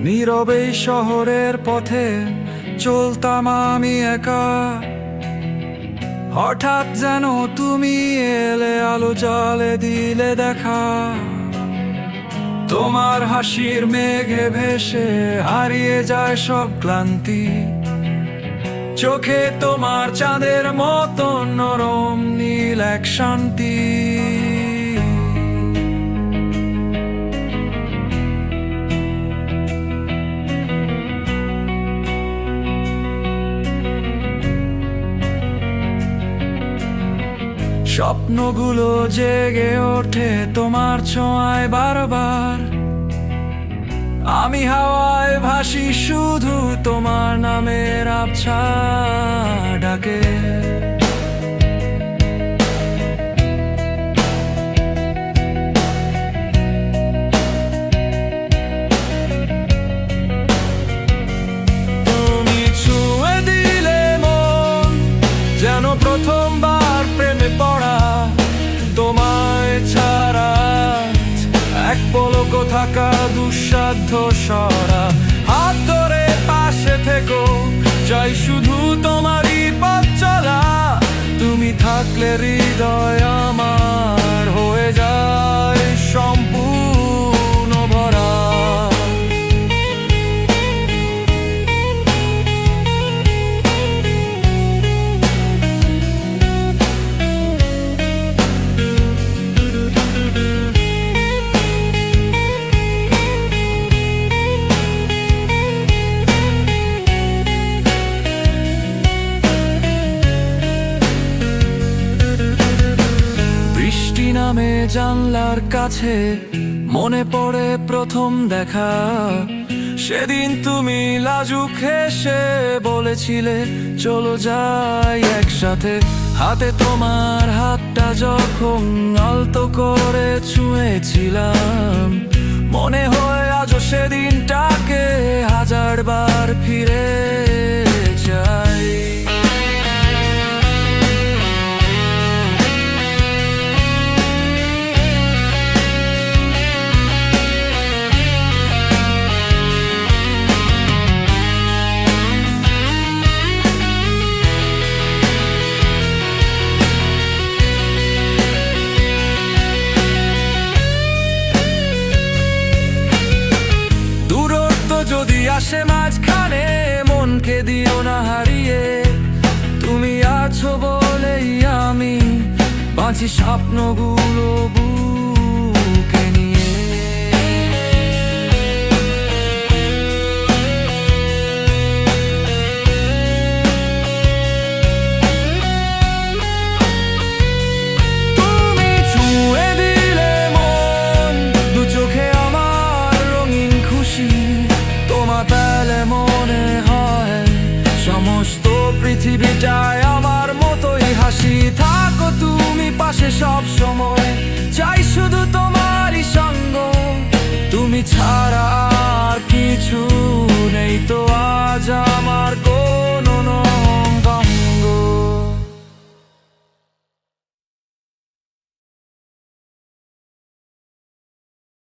নীরবে শহরের পথে চলতাম আমি একা। হঠাৎ যেন তুমি এলে, আলো জ্বালে দিলে দেখা। তোমার হাসির মেঘে ভেসে হারিয়ে যায় সব ক্লান্তি। চোখে তোমার চাঁদের মতো নরম নীল এক শান্তি। স্বপ্নগুলো জেগে ওঠে তোমার ছোঁয়ায় বারবার। আমি হাওয়ায় ভাসি শুধু তোমার নামের আবছা ডাকে। তুমি ছুঁয়ে দিলে মন, যেন প্রথমবার প্রেমে পড়া। তোমায় ছাড়া এক পলক থাকা দুঃসাধ্য সরা। হাত ধরে পাশে থেকো, চাই শুধু তোমারই পথ চলা। তুমি থাকলে হৃদয় আমার হয়ে যায় সম্পূর্ণ ভরা। নামে জানলার কাছে মনে পড়ে প্রথম দেখা। সেদিন তুমি লাজুক হেসে বলেছিলে চলো যাই একসাথে। হাতে তোমার হাতটা যখন আলতো করে ছুঁয়েছিলাম, মনে হয় আজও সেদিনটাকে হাজারবার ফিরে যাই। যদি আসে মাঝখানে, মনকে দিও না হারিয়ে। তুমি আছো বলেই আমি বাঁচি স্বপ্নগুলো বুকে নিয়ে। তুমি ছুঁয়ে দিলে মন, দু চোখে আমার রঙিন খুশি। তোমার পেলে মনে হয় সমস্ত পৃথিবীটায় আমার মতোই হাসি। থাকো তুমি পাশে সব সময়, চাই শুধু তোমারই সঙ্গ। তুমি ছাড়া